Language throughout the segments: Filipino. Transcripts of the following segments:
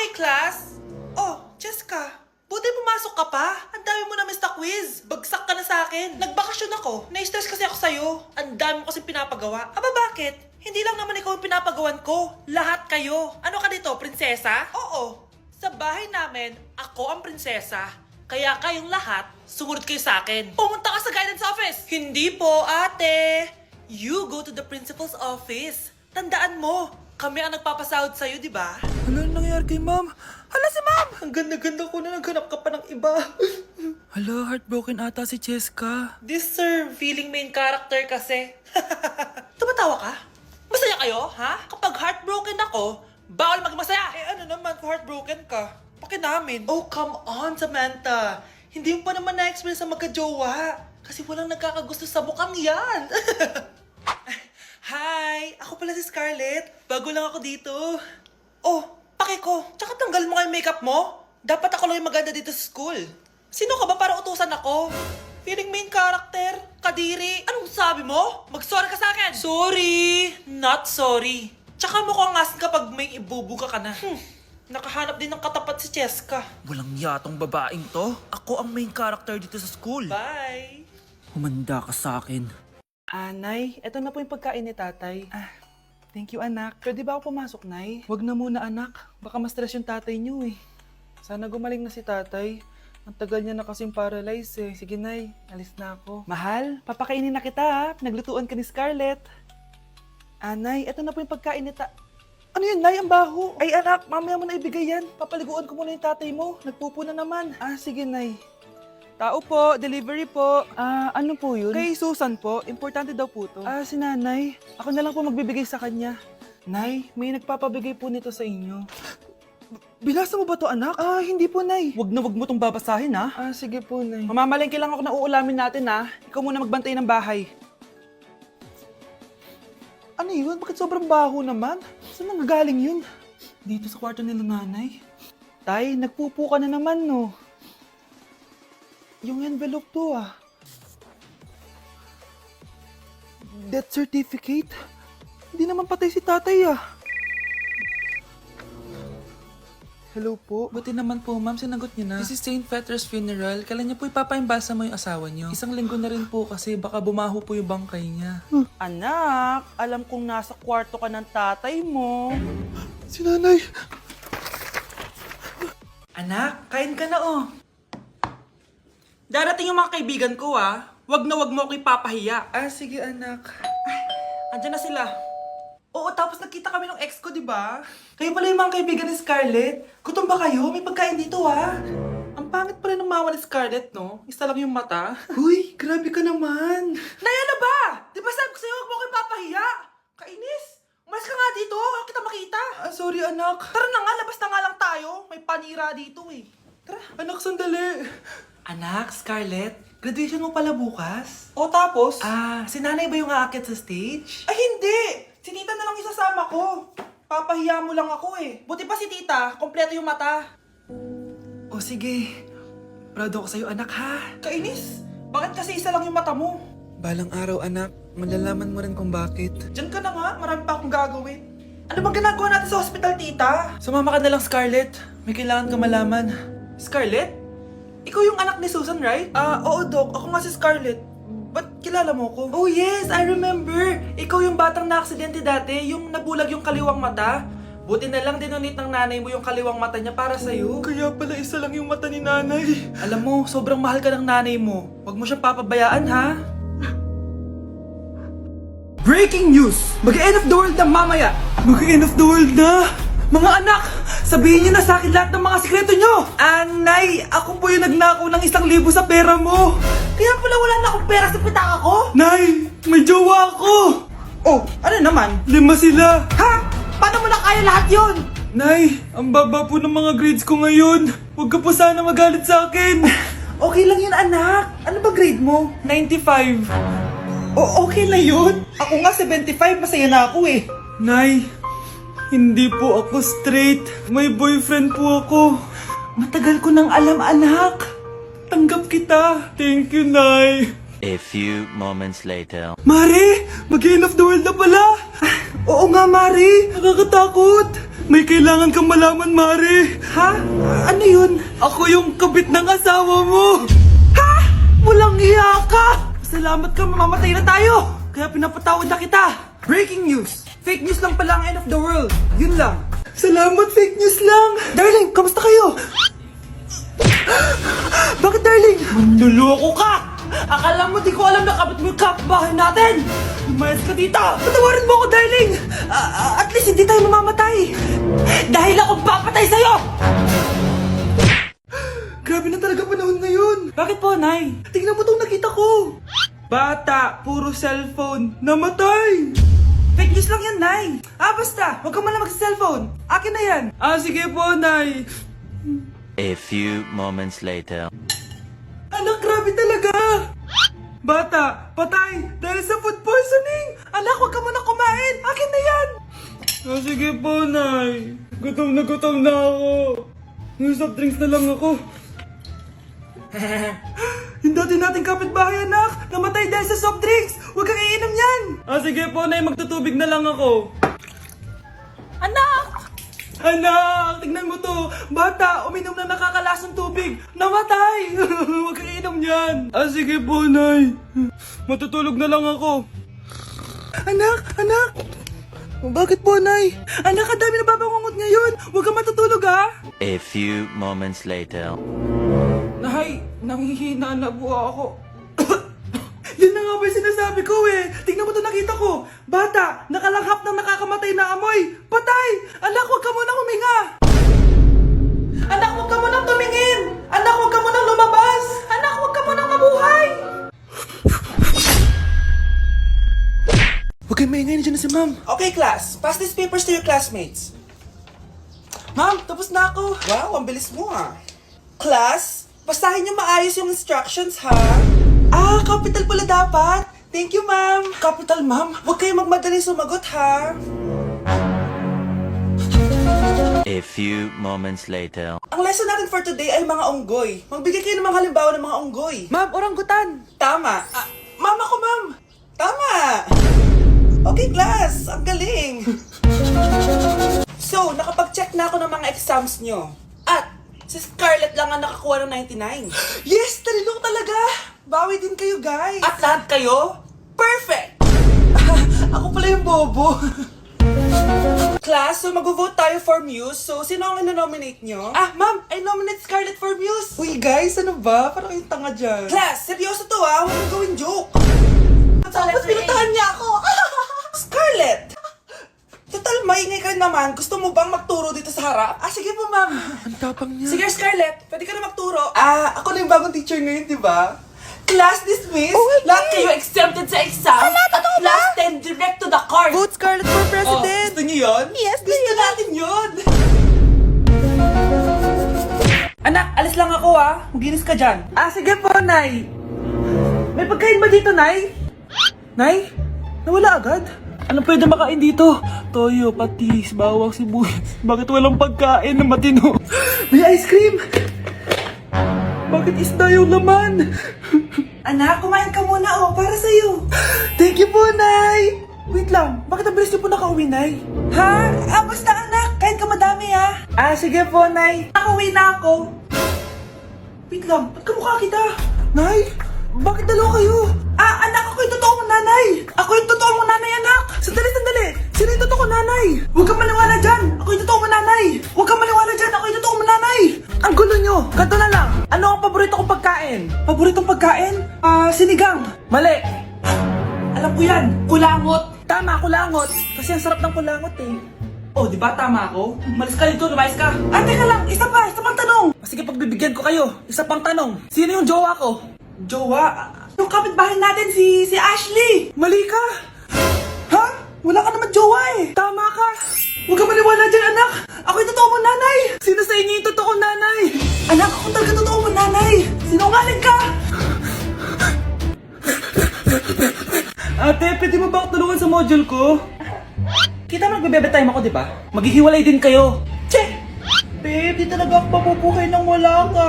Hi, class! Oh, Jessica, buti pumasok ka pa. Ang dami mo na miss na quiz. Bagsak ka na sa akin. Nagbakasyon ako. Na-stress kasi ako sa'yo. Ang dami mo kasi pinapagawa. Aba, bakit? Hindi lang naman ikaw ang pinapagawan ko. Lahat kayo. Ano ka dito, prinsesa? Oo. Sa bahay namin, ako ang prinsesa. Kaya kayong lahat, sumunod kayo sa akin. Pumunta ka sa guidance office! Hindi po, ate. You go to the principal's office. Tandaan mo, kami ang nagpapasahod sa'yo, di ba? Ano nangyari kay ma'am? Hala si ma'am! Ang ganda-ganda ko na naghanap ka pa ng iba. Hala, heartbroken ata si Cheska. This sir, feeling main character kasi. Tumatawa ka? Masaya kayo, ha? Kapag heartbroken ako, bawal maging masaya. Eh ano naman kung heartbroken ka? Paki namin. Oh, come on, Samantha. Hindi mo pa naman na-experience sa magka-jowa. Kasi walang nagkakagusto sa mukhang yan. Hi! Ako pala si Scarlett. Bago lang ako dito. Oh, paki ko. Tsaka tanggal mo nga yung makeup mo. Dapat ako lang yung maganda dito sa school. Sino ka ba para utusan ako? Feeling main character? Kadiri? Anong sabi mo? Mag-sorry ka sa akin! Sorry! Not sorry. Tsaka mukhang asin kapag may ibubuga ka na. Nakahanap din ng katapat si Cheska. Walang yatong babaeng to. Ako ang main character dito sa school. Bye! Humanda ka sa akin. Nay, eto na po yung pagkain ni tatay. Thank you anak. Pwede ba ako pumasok, Nay? Wag na muna anak. Baka ma-stress yung tatay niyo eh. Sana gumaling na si tatay. Ang tagal niya na kasing paralyzed eh. Sige Nay, alis na ako. Mahal, papakainin na kita ha. Naglutuan ka ni Scarlett. Nay, eto na po yung pagkain ni Ano yun, Nay? Ang baho. Ay anak, mamaya mo na ibigay yan. Papaliguan ko muna yung tatay mo. Nagpupo na naman. Sige Nay. Tao po, delivery po. Ano po yun? Kay Susan po, importante daw po to. Si nanay, ako na lang po magbibigay sa kanya. Nay, may nagpapabigay po nito sa inyo. Binasa mo ba to anak? Hindi po nay. Wag mo tong babasahin ha. Sige po nay. Mamamalengke lang ako na uulamin natin ha. Ikaw muna magbantay ng bahay. Ano yun? Bakit sobrang baho naman? Saan nanggagaling yun? Dito sa kwarto nila nanay. Tay, nagpupo ka na naman no. Yung envelope to Death certificate? Hindi naman patay si tatay Hello po. Buti naman po, ma'am, sinagot niyo na. This is St. Peter's Funeral. Kailan niya po ipapaimbasa mo yung asawa niyo? Isang linggo na rin po kasi baka bumaho po yung bangkay niya. Anak, alam kong nasa kwarto ka ng tatay mo. Si nanay! Anak, kain ka na oh. Darating yung mga kaibigan ko Wag na wag mo ako ipapahiya. Sige anak. Andyan na sila. Oo, tapos nagkita kami ng ex ko, di ba? Kayo pala yung mga kaibigan ni Scarlett. Gutom ba kayo? May pagkain dito Ang pangit pa rin ng mama ni Scarlett, no? Isa lang yung mata. Uy, grabe ka naman. Naya na ba? Di ba sabi ko sa'yo, wag mo ako ipapahiya? Kainis. Umalis ka nga dito. Huwag kita makita. Sorry anak. Tara na nga, labas na nga lang tayo. May panira dito Tara. Anak, sandali. Anak, Scarlett, graduation mo pala bukas? O tapos? Si nanay ba yung aakit sa stage? Ay hindi! Si tita na lang isasama ko. Papahiya mo lang ako Buti pa si tita, kompleto yung mata. O sige. Proud ako sa'yo anak ha. Kainis, bakit kasi isa lang yung mata mo? Balang araw anak, malalaman mo rin kung bakit. Diyan ka na nga, marami pa akong gagawin. Ano bang ginagawa natin sa hospital, tita? Sumama ka na lang Scarlett. May kailangan ka malaman. Scarlett? Ikaw yung anak ni Susan, right? Oo, Doc. Ako nga si Scarlett. Ba't kilala mo ko? Oh, yes! I remember! Ikaw yung batang na-aksidente dati, yung nabulag yung kaliwang mata. Buti na lang dinonate ng nanay mo yung kaliwang mata niya para sa'yo. Kaya pala isa lang yung mata ni nanay. Alam mo, sobrang mahal ka ng nanay mo. Huwag mo siyang papabayaan, ha? Breaking news! Mag-end of the world na mamaya! Mag-end of the world na! Mga anak! Sabihin niyo na sa akin lahat ng mga sikreto niyo! Nay, ako po yung nagnakaw ng 1,000 sa pera mo. Kaya pala wala na akong pera sa pitaka ko. Nay, may jowa ako. Oh, ano naman? 5 sila. Ha? Paano mo na kaya lahat yun? Nay, ang baba po ng mga grades ko ngayon. Huwag ka po sana magalit sa akin. Okay lang yun, anak. Ano ba grade mo? 95. Okay na yun. Ako nga 75, masaya na ako Nay, hindi po ako straight. May boyfriend po ako. Matagal ko nang alam, anak. Tanggap kita. Thank you, Nay. A few moments later. Mari, mag-end of the world na pala. Oo nga, Mari. Nakakatakot. May kailangan kang malaman, Mare. Ha? Ano yun? Ako yung kabit ng asawa mo. Ha? Walang iya ka! Salamat ka, mamamatay na tayo! Kaya pinapatawad na kita! Breaking news! Fake news lang pala ang end of the world. Yun lang. Salamat, fake news lang! Darling, kamusta kayo? Bakit, darling? Manluloko ka! Akala mo di ko alam na kapit mo yung kapbahay natin! Lumayas ka dito! Patawarin mo ako, darling! At least hindi tayo mamamatay! Dahil akong papatay sa'yo! Grabe na talaga panahon ngayon! Bakit po, Nay? Tingnan mo itong nakita ko! Bata, puro cellphone, namatay! Fake news lang yan, Nay! Basta! Huwag ka man lang mag-cellphone! Akin na yan! Sige po, Nay! A few moments later. Anak, grabe talaga! Bata, patay! Dahil sa food poisoning! Anak, huwag ka muna kumain! Akin na yan! Sige po, Nay. Gutom na ako. Yung soft drinks na lang ako. Yung dati nating kapitbahay, anak! Namatay dahil sa soft drinks! Huwag kang iinom yan! Sige po, Nay. Magtutubig na lang ako. Anak! Anak, tignan mo to. Bata, uminom na nakakalasang tubig. Namatay. Huwag kang inom yan. Sige po, Nay. Matutulog na lang ako. Anak. Bakit po, Nay? Anak, ang dami na babangungot ngayon. Huwag kang matutulog, ha? A few moments later. Nay, nanghihina na po ako. Yun na nga ba yung sinasabi ko eh. Tingnan mo to, nakita ko. Bata, nakalanghap ng nakakamatay na amoy. Patay! Anak, huwag ka munang huminga. Anak, huwag ka munang tumingin. Anak, huwag ka munang lumabas. Anak, huwag ka munang mabuhay. Huwag kayong maingay, nandiyan na si Ma'am. Okay, class. Pass these papers to your classmates. Ma'am, tapos na ako. Wow, ang bilis mo ah. Class, basahin niyo maayos yung instructions ha. Capital pala dapat. Thank you, ma'am. Capital, ma'am. Huwag kayong magmadali sumagot, ha? A few moments later. Ang lesson natin for today ay mga unggoy. Magbigay kayo ng mga halimbawa ng mga unggoy. Ma'am, oranggutan. Tama. Ma'am ako, ma'am. Tama. Okay, class. Ang galing. So, nakapag-check na ako ng mga exams nyo. At, si Scarlett lang ang nakakuha ng 99. Yes! Talino talaga! Bawi din kayo, guys. At lahat kayo? Perfect! Ako pala yung bobo. Class, so mag-vote tayo for Muse. So, sino ang ino-nominate nyo? Ma'am, I nominate Scarlett for Muse. Uy, guys, ano ba? Parang kayong tanga dyan. Class, seryoso to Huwag mong gawin joke. Tapos pinuntahan niya ako. Scarlett! Total, maingay ka naman. Gusto mo bang magturo dito sa harap? Sige po, ma'am. Ang tapang niya. Sige, Scarlett. Pwede ka na magturo. Ako na yung bagong teacher ngayon, di ba? Class dismissed. Lahat kayo exempted sa exam. At last 10 direct to the court. Vote Scarlett for president! Gusto niyo yun? Yes, Gusto natin yun. Anak, alis lang ako Maginis ka dyan. Sige po, Nay. May pagkain ba dito, Nay? Nay? Nawala agad? Ano pwede makain dito? Toyo, patis, bawang, sibuyas. Bakit walang pagkain na matino? May ice cream! Bakit isda yung laman? Anak, kumain ka muna para sa'yo. Thank you po, Nay! Wait lang, bakit ang bilis niyo po nakauwi, Nay? Basta anak, kain ka madami sige po, Nay. Nakauwi na ako. Wait lang, ba't kamukha kita? Nay, bakit dalawa kayo? Anak, ako yung totoo mong nanay! Ako yung totoo mong nanay, anak! Sandali! Sino yung totoo kong nanay? Huwag kang maniwala dyan! Ako yung totoo mong nanay! Huwag kang maniwala dyan! Ako yung totoo mong nanay! Ang gulo nyo! Ganto na lang! Ano ang paborito kong pagkain? Paboritong pagkain? Sinigang! Mali! Alam ko yan! Kulangot! Tama, kulangot! Kasi ang sarap ng kulangot di ba tama ako? Malis ka dito, lumayas ka! Teka lang! Isa pang tanong! Sige, pagbibigyan ko kayo. Isa pang tanong. Sino yung jowa ko? Jowa? Yung kapitbahay natin, si Ashley! Mali ka! Wala ka naman jowa Tama ka! Huwag ka maniwala dyan, anak! Ako yung totoo mong nanay! Sino sa inyo yung totoo nanay? Anak, ako talaga totoo mong nanay! Sinungaling ka! Ate, pwede mo ba ako tulungan sa module ko? Kita mo nagbebebe time ako, di ba? Maghihiwalay din kayo. Che! Babe, di talaga ako mapupuhay nang wala ka.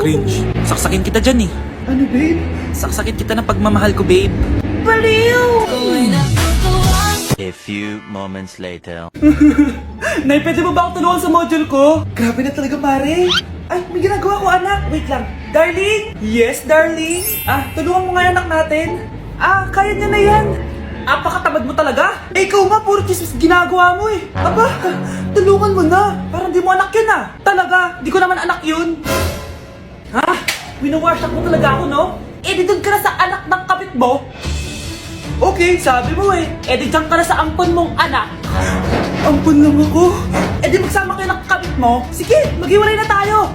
Cringe. Saksakin kita dyan eh. Ano, babe? Saksakin kita ng pagmamahal ko, babe. Baliw! A few moments later. Nay, pwede mo ba akong tulungan sa module ko? Grabe na talaga, pare. Ay, may ginagawa ko, anak. Wait lang. Darling? Yes, darling? Tulungan mo nga yung anak natin. Kaya niya na yan. Apakatamad mo talaga. Eh, ikaw nga, puro chismis ginagawa mo eh. Aba, tulungan mo na. Parang di mo anak yun Talaga, di ko naman anak yun. Winawash up mo talaga ako, no? Eh, di doon ka na sa anak ng kapit mo. Okay, sabi mo eh. Eh, di dyan ka na sa ampon mong anak. Ampon lang ako? Eh, di magsama kayo ng kapit mo. Sige, maghiwalay na tayo.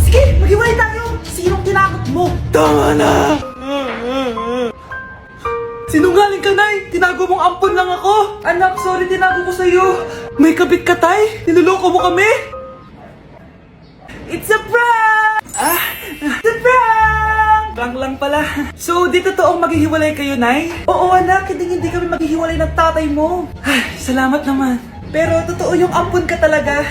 Sige, maghiwalay tayo. Sinong tinakot mo? Tama na! Sinungaling ka, Nay! Tinago mong ampon lang ako! Anak, sorry, tinago ko sa'yo! May kabit ka, Tay? Niloloko mo kami? It's a prank! It's a prank! Prank lang pala. So, di totoong maghihiwalay kayo, Nay? Oo, anak, hindi kami maghihiwalay ng tatay mo. Ay, salamat naman. Pero totoo yung ampon ka talaga.